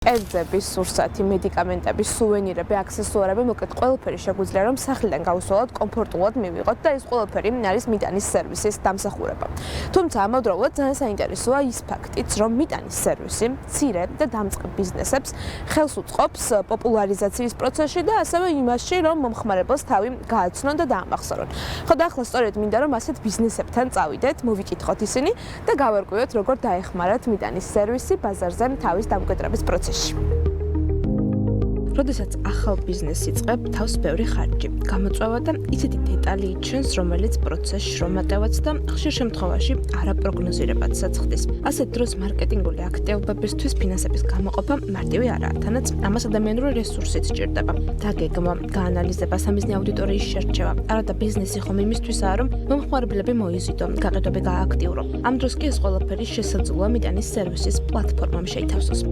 კერძების, სურსათი, მედიკამენტების, სუვენირები, აქსესუარები, მოკლედ ყველაფერი შეგვიძლია რომ სახლიდან გავუსვლელოთ, კომფორტულად მივიღოთ და ეს ყველაფერი არის მიტანის სერვისის დამსახურება. თუმცა ამავდროულად ძალიან საინტერესოა ის ფაქტიც, რომ მიტანის სერვისი მცირე და დამწყებ ბიზნესებს ხელს უწყობს პოპულარიზაციის პროცესში და ასევე იმაში, რომ მომხმარებელს თავი გააცნონ და დაამახსოვრონ. ხო და ახლა სწორედ მინდა რომ ასეთ ბიზნესებთან წავიდეთ, მოვიკითხოთ ისინი და გავარკვიოთ როგორ დაეხმარათ მიტანის სერვისი ბაზარზე თავის დამკვიდრების პროცესში. როდესაც ახალ ბიზნესს იწყებ, თავს ბევრი ხარჯი გამოწვევა და ისეთი დეტალი იჩენს, რომელიც პროცესში რომატევაც და ხშირ შემთხვევაში არაპროგნოზირებადსაც ხდის. ასეთ დროს მარკეტინგული აქტივობებისთვის ფინანსების გამოყოფა მარტივი არაა, თანაც ამას ადამიანური რესურსიც სჭირდება. დაგეგმა, გაანალიზება, სამიზნე აუდიტორიის შერჩევა. არადა ბიზნესი ხომ იმისთვისაა, რომ მომხმარებლები მოიზიდონ, გაყიდვები გააქტიურო. ამ დროს კი ეს ყველაფერი შესაძლოა მიტანის სერვისის პლატფორმამ შეითავსოს.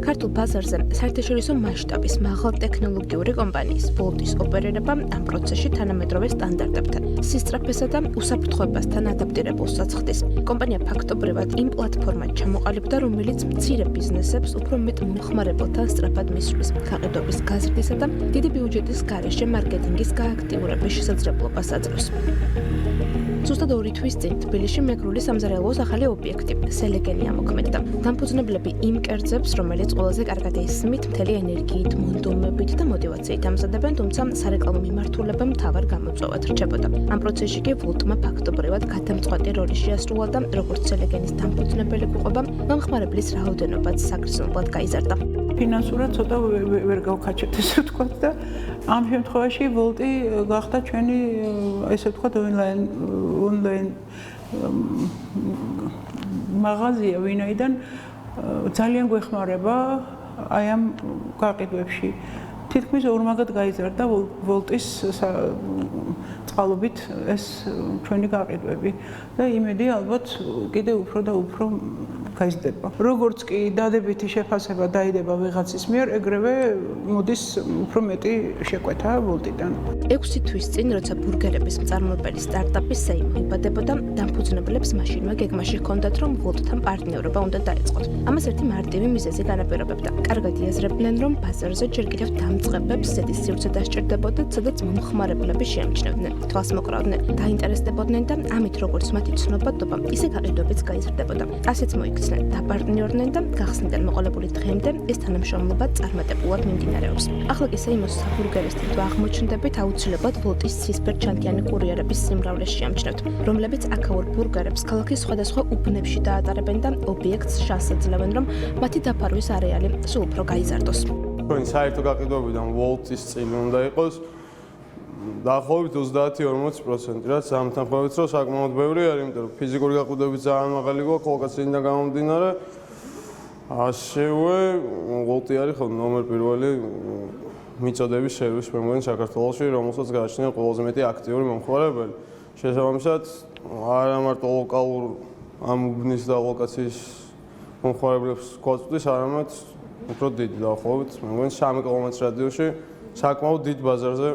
ქართულ ბაზარზე საერთაშორისო მასშტაბის მაღალ ტექნოლოგიური კომპანიის Volt-ის ოპერირება ამ პროცესში თანამედროვე სტანდარტებთან, სისწრაფესა და უსაფრთხოებასთან ადაპტირებულსაც ხდის. კომპანია ფაქტობრივად იმ პლატფორმად ჩამოყალიბდა, რომელიც მცირე ბიზნესებს უფრო მეტ მომხმარებელთან სწრაფად მისვლის, გაყიდვების გაზრდისა და დიდი ბიუჯეტის გარეშე მარკეტინგის გააქტიურების შესაძლებლობას აძლევს. ზუსტად 2 თვის წინ თბილისში მეგრული სამზარეულოს ახალი ობიექტი სელეგენი ამოქმედდა. დამფუძნებლები იმ კერძებს, რომელიც ყველაზე კარგად ესმით, მთელი ენერგიით, მონდომებით და მოტივაციით ამზადებენ, თუმცა სარეკლამო მიმართულება მთავარ გამოწვევად რჩებოდა. ამ პროცესში კი Volt-მა ფაქტობრივად გადამწყვეტი როლი შეასრულა და როგორც სელეგენის დამფუძნებელი გვიყვება, მომხმარებლის რაოდენობაც საგრძნობლად გაიზარდა. ფინანსურად ცოტა ვერ გავქაჩეთ ესე ვთქვათ და ამ შემთხვევაში Volt-ი გახდა ჩვენი ესე ვთქვათ ონლაინ მაღაზია, ვინაიდან ძალიან გვეხმარება აი ამ გაყიდვებში. თითქმის ორმაგად გაიზარდა Volt-ის წყალობით ეს ჩვენი გაყიდვები და იმედი ალბათ კიდევ უფრო და უფრო გაიზრდება. როგორც კი დადებითი შეფასება დაიდება ვიღაცის მიერ, ეგრევე მოდის უფრო მეტი შეკვეთა Volt-დან. 6 თვის წინ, როცა ბურგერების მწარმოებელი სტარტაპი Seim იბადებოდა, დამფუძნებლებს მაშინვე გეგმაში ჰქონდათ, რომ Volt-თან პარტნიორობა უნდა დაეწყოთ. ამას ერთი მარტივი მიზეზი განაპირობებდა. კარგად იაზრებდნენ, რომ ბაზარზე ჯერ კიდევ დამწყებებს ზედის სივრცე დასჭირდებოდათ, სადაც მომხმარებლები შეამჩნევდნენ, თვალს მოკრავდნენ, დაინტერესდებოდნენ და ამით როგორც მათი ცნობადობა, ისე გაყიდვებიც გაიზრდებოდა. ასეც მოიქცნენ, დაპარტნიორდნენ და გახსნიდან მოყოლებული დღემდე ეს თანამშრომლობა წარმატებულად მიმდინარეობს. ახლა კი Seim-ოს საბურგერესთან აღმოჩნდებით აუცილებლად Volt-ის ცისფერჩანთიანი კურიერების სიმრავლეს შეამჩნევთ, რომლებიც აქაურ ბურგერებს ქალაქის სხვადასხვა უბნებში დაატარებენ და ობიექტს შესაძლევენ, რომ მათი დაფარვის არეალი სულ უფრო გაიზარდოს. ჩვენი საერთო გაყიდვებიდან Volt-ის წილი უნდა იყოს დაახლოებით 30-40%, რაც ამთანხმებით რომ საკმაოდ ბევრი არის, იმიტომ რომ ფიზიკური გაყიდვები ძალიან მაღალი გვაქვს ლოკაციიდან გამომდინარე. ასევე Volt-ი არის ხოლმე ნომერ პირველი მიწოდების სერვისი მე მგონი საქართველოში, რომელსაც გააჩნია ყველაზე მეტი აქტიური მომხმარებელი. შესაბამისად, არა მარტო ლოკალურ ამ უბნის და ლოკაციის მომხმარებლებს გვაწვდის, არამედ უფრო დიდი დაახლოებით მე მგონი 3 კილომეტრის რადიუსში საკმაოდ დიდ ბაზარზე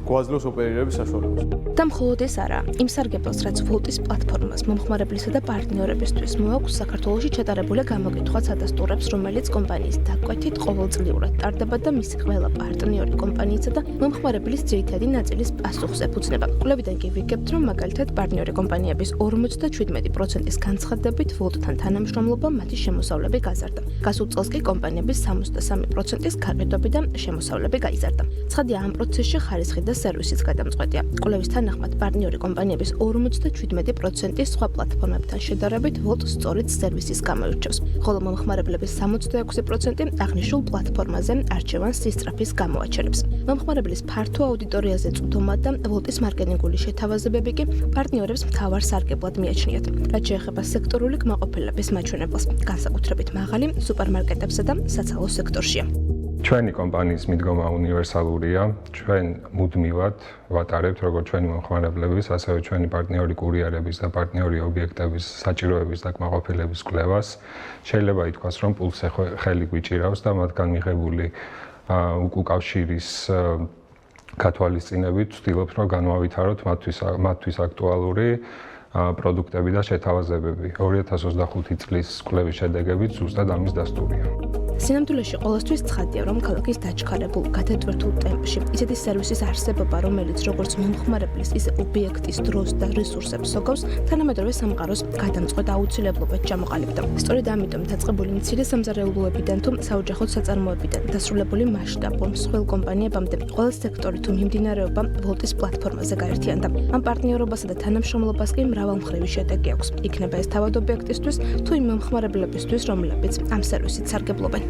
გვაძლევს ოპერირების საშუალებას. და მხოლოდ ეს არა, იმ სარგებლოს, რაც Volt-ის პლატფორმას მომხმარებლისა და პარტნიორებისთვის მოაქვს, საქართველოში ჩატარებული გამოკითხვაც ადასტურებს, რომელიც კომპანიის დაკვეთით ყოველწლიურად ტარდება და მისი ყველა პარტნიორი კომპანიისა და მომხმარებლის ძირითადი ნაწილის პასუხს ეფუძნება. კვლევიდან კი ვიგებთ, რომ მაგალითად პარტნიორი კომპანიების 57%-ის განცხადებით Volt-თან თანამშრომლობა მათი შემოსავლები გაზარდა. გასულ წელს კი კომპანიების 63%-ის გაყიდვები და შემოსავლები გაიზარდა. ცხადია, ამ პროცესში ხარისხი და სერვისის გადამწყვეტია. კვლევის თანახმად პარტნიორი კომპანიების 57% სხვა პლატფორმებთან შედარებით Volt სწორედ სერვისის გამოირჩევს, ხოლო მომხმარებლების 66% აღნიშნულ პლატფორმაზე არჩევან სისწრაფის გამოაჩერებს. მომხმარებლის ფართო აუდიტორიაზე წვდომა და Volt-ის მარკეტინგული შეთავაზებები კი პარტნიორებს მთავარ სარგებლად მიაჩნიათ, რაც შეეხება სექტორული კმაყოფილების მაჩვენებელს, განსაკუთრებით მაღალი სუპერმარკეტებსა და საცალო სექტორშია. ჩვენი კომპანიის მიდგომა უნივერსალურია. ჩვენ მუდმივად ვატარებთ როგორც ჩვენი მომხმარებლების, ასევე ჩვენი პარტნიორი კურიერების და პარტნიორი ობიექტების საჭიროების და კმაყოფილების კვლევას. შეიძლება ითქვას, რომ პულსზე ხელი გვიჭირავს და მათგან მიღებული უკავშირის გათვალისწინებით ვცდილობთ, რომ განვავითაროთ მათთვის აქტუალური პროდუქტები და შეთავაზებები. 2025 წლის კვლევის შედეგებიც ზუსტად ამის დასტურია. სინამდვილეში ყოველთვის ცხადია, რომ ქალაქის დაჩქარებულ, გადატვირთულ ტემპში ისეთი სერვისის არსებობა, რომელიც როგორც მომხმარებლის, ისე ობიექტის დროს და რესურსებს სოგავს, თანამედროვე სამყაროს გადამწყვეტ აუცილებლობად ჩამოყალიბდა. სწორედ ამიტომ დაწყებული მცირე სამზარეულოებიდან თუ საოჯახო საწარმოებიდან დასრულებული მასშტაბურ მსხვილ კომპანიებამდე ყველა სექტორი თუ მიმდინარეობა ვოლტის პლატფორმაზე გაერთიანდა. ამ პარტნიორობასა და თანამშრომლობას კი მრავალმხრივი შედეგი აქვს. იქნება ეს თავად ობიექტისთვის თუ იმ მომხმარებლებისთვის, რომლებიც ამ სერვისით სარგებლობენ.